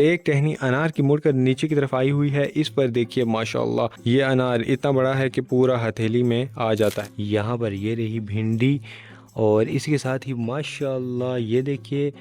ایک टहनी अनार की मुड़कर नीचे की तरफ आई हुई है। इस पर देखिए माशाल्लाह ये अनार इतना बड़ा है कि पूरा हथेली में आ जाता है। यहाँ पर ये रही भिंडी और इसके साथ ही माशाल्लाह ये देखिए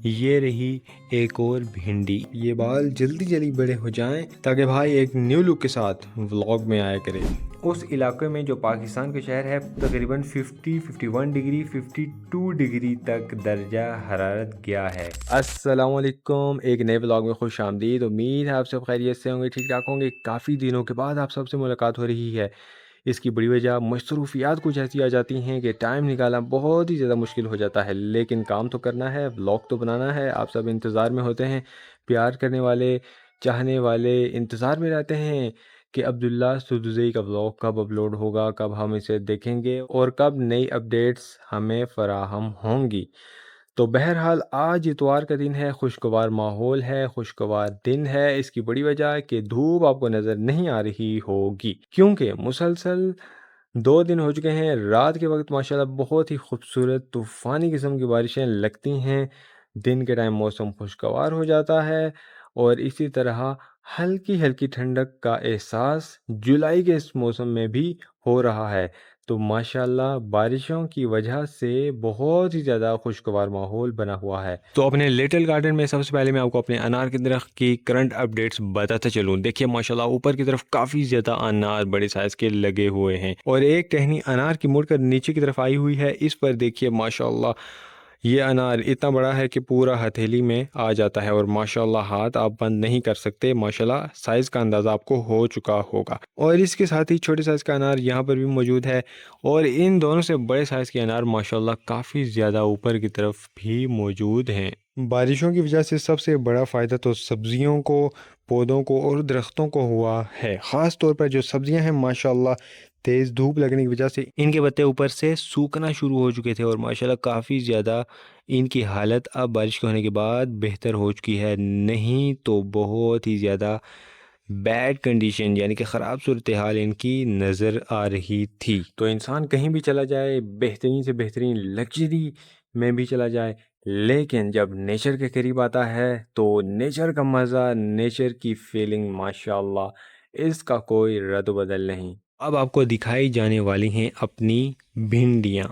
ये रही एक और भिंडी। ये बाल जल्दी जल्दी बड़े हो जाएं ताकि भाई एक न्यू लुक के साथ व्लॉग में आया करे। उस इलाके में जो पाकिस्तान का शहर है तकरीबन 51 डिग्री 52 डिग्री तक दर्जा हरारत गया है। अस्सलाम वालेकुम, एक नए व्लॉग में खुश आमदीद। उम्मीद है आप सब खैरियत से होंगे, ठीक ठाक होंगे। काफ़ी दिनों के बाद आप सबसे मुलाकात हो रही है। इसकी बड़ी वजह मसरूफियात कुछ ऐसी आ जाती हैं कि टाइम निकालना बहुत ही ज़्यादा मुश्किल हो जाता है, लेकिन काम तो करना है, व्लॉग तो बनाना है। आप सब इंतज़ार में होते हैं, प्यार करने वाले, चाहने वाले इंतज़ार में रहते हैं कि अब्दुल्ला सुदुज़ई का व्लॉग कब अपलोड होगा, कब हम इसे देखेंगे और कब नई अपडेट्स हमें फराहम होंगी। तो बहरहाल आज इतवार का दिन है, खुशगवार माहौल है, खुशगवार दिन है। इसकी बड़ी वजह है कि धूप आपको नज़र नहीं आ रही होगी क्योंकि मुसलसल 2 दिन हो चुके हैं। रात के वक्त माशाल्लाह बहुत ही खूबसूरत तूफ़ानी किस्म की बारिशें लगती हैं। दिन के टाइम मौसम खुशगवार हो जाता है और इसी तरह हल्की हल्की ठंडक का एहसास जुलाई के इस मौसम में भी हो रहा है। तो माशाल्लाह बारिशों की वजह से बहुत ही ज़्यादा खुशगवार माहौल बना हुआ है। तो अपने लिटिल गार्डन में सबसे पहले मैं आपको अपने अनार के दरख्त की करंट अपडेट्स बताता चलूँ। देखिए माशाल्लाह ऊपर की तरफ काफ़ी ज़्यादा अनार बड़े साइज़ के लगे हुए हैं और एक टहनी अनार की मुड़कर नीचे की तरफ आई हुई है। इस पर देखिए माशाल्लाह ये अनार इतना बड़ा है कि पूरा हथेली में आ जाता है और माशाल्लाह हाथ आप बंद नहीं कर सकते। माशाल्लाह साइज़ का अंदाज़ा आपको हो चुका होगा। और इसके साथ ही छोटे साइज़ का अनार यहाँ पर भी मौजूद है और इन दोनों से बड़े साइज़ के अनार माशाल्लाह काफ़ी ज़्यादा ऊपर की तरफ भी मौजूद हैं। बारिशों की वजह से सबसे बड़ा फ़ायदा तो सब्जियों को, पौधों को और दरख्तों को हुआ है। ख़ास तौर पर जो सब्जियां हैं माशाल्लाह तेज़ धूप लगने की वजह से इनके पत्ते ऊपर से सूखना शुरू हो चुके थे और माशाल्लाह काफ़ी ज़्यादा इनकी हालत अब बारिश के होने के बाद बेहतर हो चुकी है। नहीं तो बहुत ही ज़्यादा बैड कंडीशन यानी कि ख़राब सूरत हाल इनकी नज़र आ रही थी। तो इंसान कहीं भी चला जाए, बेहतरीन से बेहतरीन लग्जरी में भी चला जाए, लेकिन जब नेचर के करीब आता है तो नेचर का मज़ा, नेचर की फीलिंग माशाल्लाह इसका कोई रद्द बदल नहीं। अब आपको दिखाई जाने वाली हैं अपनी भिंडियाँ।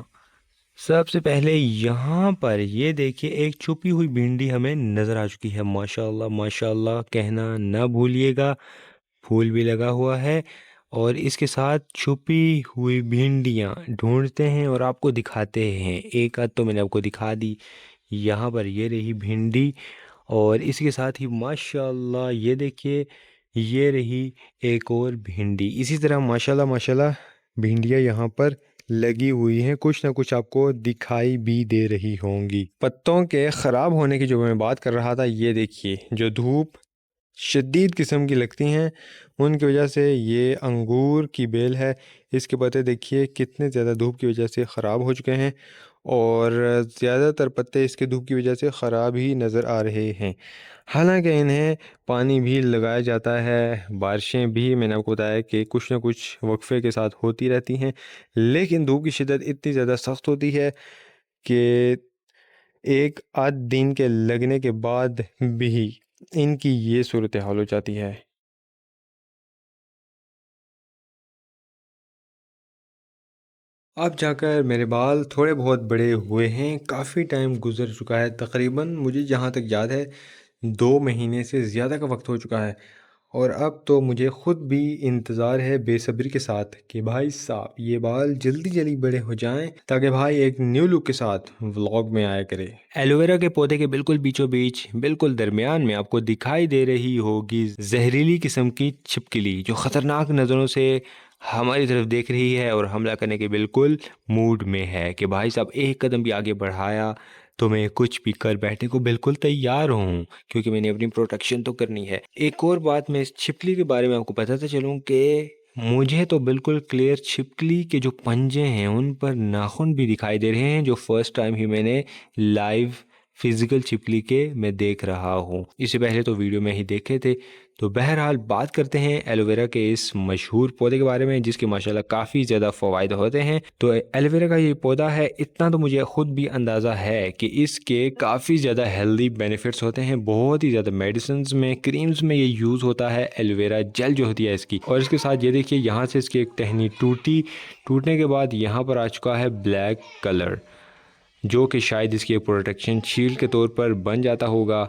सबसे पहले यहाँ पर ये देखिए एक छुपी हुई भिंडी हमें नज़र आ चुकी है। माशाल्लाह माशाल्लाह कहना ना भूलिएगा। फूल भी लगा हुआ है और इसके साथ छुपी हुई भिंडियाँ ढूंढते हैं और आपको दिखाते हैं। एक आध तो मैंने आपको दिखा दी। यहाँ पर ये रही भिंडी और इसके साथ ही माशाल्लाह ये देखिए ये रही एक और भिंडी। इसी तरह माशाल्लाह माशाल्लाह भिंडियाँ यहाँ पर लगी हुई हैं, कुछ ना कुछ आपको दिखाई भी दे रही होंगी। पत्तों के ख़राब होने की जो मैं बात कर रहा था, ये देखिए जो धूप शदीद किस्म की लगती हैं उनकी वजह से ये अंगूर की बेल है, इसके पत्ते देखिए कितने ज़्यादा धूप की वजह से ख़राब हो चुके हैं और ज़्यादातर पत्ते इसके धूप की वजह से ख़राब ही नज़र आ रहे हैं। हालांकि इन्हें पानी भी लगाया जाता है, बारिशें भी मैंने आपको बताया कि कुछ ना कुछ वक्फे के साथ होती रहती हैं, लेकिन धूप की शिद्दत इतनी ज़्यादा सख्त होती है कि एक आध दिन के लगने के बाद भी इनकी ये सूरत हाल हो जाती है। अब जाकर मेरे बाल थोड़े बहुत बड़े हुए हैं, काफ़ी टाइम गुज़र चुका है, तकरीबन मुझे जहाँ तक याद है 2 महीने से ज़्यादा का वक्त हो चुका है और अब तो मुझे ख़ुद भी इंतज़ार है बेसब्री के साथ कि भाई साहब ये बाल जल्दी जल्दी बड़े हो जाएं ताकि भाई एक न्यू लुक के साथ व्लॉग में आया करे। एलोवेरा के पौधे के बिल्कुल बीचों बीच बिल्कुल दरमियान में आपको दिखाई दे रही होगी जहरीली किस्म की छिपकली जो ख़तरनाक नज़रों से हमारी तरफ देख रही है और हमला करने के बिल्कुल मूड में है कि भाई साहब एक कदम भी आगे बढ़ाया तो मैं कुछ भी कर बैठने को बिल्कुल तैयार हूँ क्योंकि मैंने अपनी प्रोटेक्शन तो करनी है। एक और बात मैं इस छिपकली के बारे में आपको बताता चलूँ कि मुझे तो बिल्कुल क्लियर छिपकली के जो पंजे हैं उन पर नाखून भी दिखाई दे रहे हैं जो फर्स्ट टाइम ही मैंने लाइव फिजिकल छिपकली के मैं देख रहा हूँ। इससे पहले तो वीडियो में ही देखे थे। तो बहरहाल बात करते हैं एलोवेरा के इस मशहूर पौधे के बारे में जिसके माशाल्लाह काफ़ी ज़्यादा फ़वाइद होते हैं। तो एलोवेरा का ये पौधा है, इतना तो मुझे ख़ुद भी अंदाज़ा है कि इसके काफ़ी ज़्यादा हेल्दी बेनिफिट्स होते हैं। बहुत ही ज़्यादा मेडिसिन्स में, क्रीम्स में ये यूज़ होता है एलोवेरा जेल जो होती है इसकी। और इसके साथ ये देखिए यहाँ से इसकी एक टहनी टूटने के बाद यहाँ पर आ चुका है ब्लैक कलर, जो कि शायद इसकी एक प्रोटेक्शन शील्ड के तौर पर बन जाता होगा।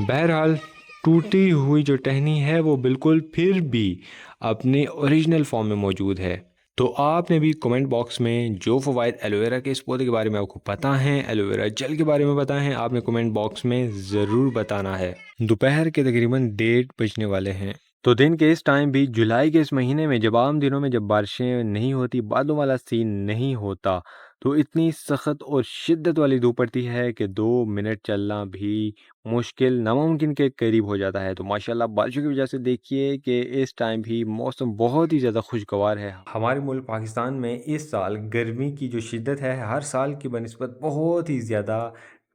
बहरहाल टूटी हुई जो टहनी है वो बिल्कुल फिर भी अपने ओरिजिनल फॉर्म में मौजूद है। तो आपने भी कमेंट बॉक्स में जो फ़वाइद एलोवेरा के इस पौधे के बारे में आपको पता हैं, एलोवेरा जेल के बारे में पता हैं, आपने कमेंट बॉक्स में ज़रूर बताना है। दोपहर के तकरीबन 1:30 बजने वाले हैं। तो दिन के इस टाइम भी, जुलाई के इस महीने में, जब आम दिनों में जब बारिशें नहीं होती, बादलों वाला सीन नहीं होता, तो इतनी सख्त और शिद्दत वाली धूप पड़ती है कि 2 मिनट चलना भी मुश्किल, नामुमकिन के करीब हो जाता है। तो माशाल्लाह बारिशों की वजह से देखिए कि इस टाइम भी मौसम बहुत ही ज़्यादा खुशगवार है। हमारे मुल्क पाकिस्तान में इस साल गर्मी की जो शिद्दत है हर साल की बनिस्बत बहुत ही ज़्यादा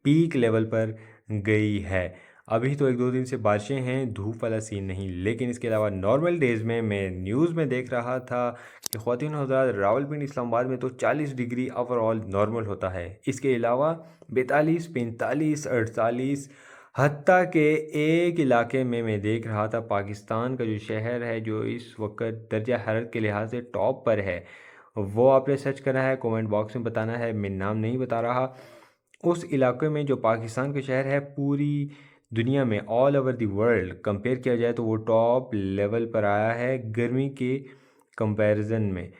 पीक लेवल पर गई है। अभी तो 1-2 दिन से बारिशें हैं, धूप वाला सीन नहीं। लेकिन इसके अलावा नॉर्मल डेज़ में मैं न्यूज़ में देख रहा था कि ख़वातीन और हज़रात, रावलपिंडी इस्लामाबाद में तो 40 डिग्री ओवरऑल नॉर्मल होता है। इसके अलावा 42, 45, 48, हत्ता के एक इलाके में मैं देख रहा था, पाकिस्तान का जो शहर है जो इस वक्त दर्जा हरारत के लिहाज से टॉप पर है, वो आपने सर्च करना है, कमेंट बॉक्स में बताना है, मैं नाम नहीं बता रहा। उस इलाके में जो पाकिस्तान का शहर है, पूरी दुनिया में all over the world compare किया जाए तो वो टॉप लेवल पर आया है गर्मी के कंपैरिजन में।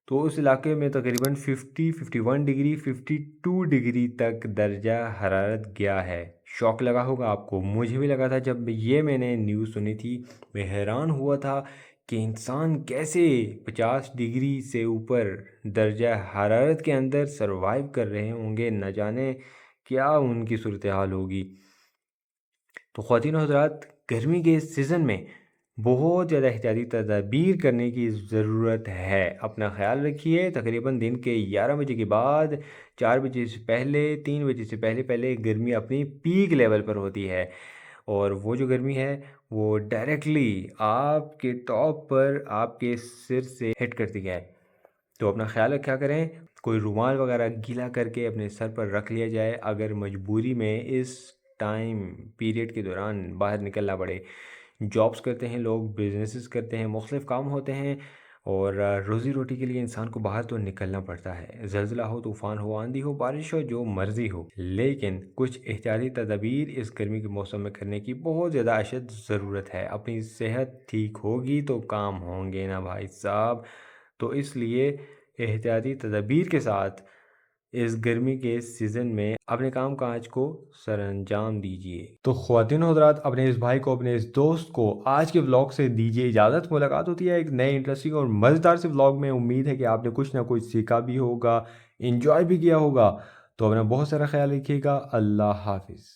तो उस इलाके में तकरीबन 50, 51 डिग्री, 52 डिग्री तक दर्जा हरारत गया है। शौक लगा होगा आपको, मुझे भी लगा था जब ये मैंने न्यूज़ सुनी थी। मैं हैरान हुआ था कि इंसान कैसे 50 डिग्री से ऊपर दर्जा हरारत के अंदर सरवाइव कर रहे होंगे, न जाने क्या उनकी सूरत हाल होगी। तो ख़वातीन और हज़रात, गर्मी के इस सीज़न में बहुत ज़्यादा एहतियाती तदाबीर करने की ज़रूरत है। अपना ख्याल रखिए। तकरीबन दिन के 11 बजे के बाद, 4 बजे से पहले, 3 बजे से पहले पहले गर्मी अपनी पीक लेवल पर होती है। और वो जो गर्मी है वो डायरेक्टली आपके टॉप पर आपके सिर से हिट करती है। तो अपना ख्याल रखा करें। कोई रुमाल वगैरह गीला करके अपने सर पर रख लिया जाए अगर मजबूरी में इस टाइम पीरियड के दौरान बाहर निकलना पड़े। जॉब्स करते हैं लोग, बिजनेसेस करते हैं, मुख्तलिफ काम होते हैं और रोज़ी रोटी के लिए इंसान को बाहर तो निकलना पड़ता है। ज़लज़ला हो, तूफ़ान हो, आंधी हो, बारिश हो, जो मर्ज़ी हो, लेकिन कुछ एहतियाती तदाबीर इस गर्मी के मौसम में करने की बहुत ज़्यादा अशद ज़रूरत है। अपनी सेहत ठीक होगी तो काम होंगे ना भाई साहब। तो इसलिए एहतियाती तदाबीर के साथ इस गर्मी के सीज़न में अपने काम काज को सरअंजाम दीजिए। तो ख़वातीन और हज़रात, अपने इस भाई को, अपने इस दोस्त को आज के व्लॉग से दीजिए इजाज़त। मुलाकात होती है एक नए इंटरेस्टिंग और मज़ेदार से व्लॉग में। उम्मीद है कि आपने कुछ ना कुछ सीखा भी होगा, इंजॉय भी किया होगा। तो अपना बहुत सारा ख्याल रखिएगा। अल्लाह हाफिज़।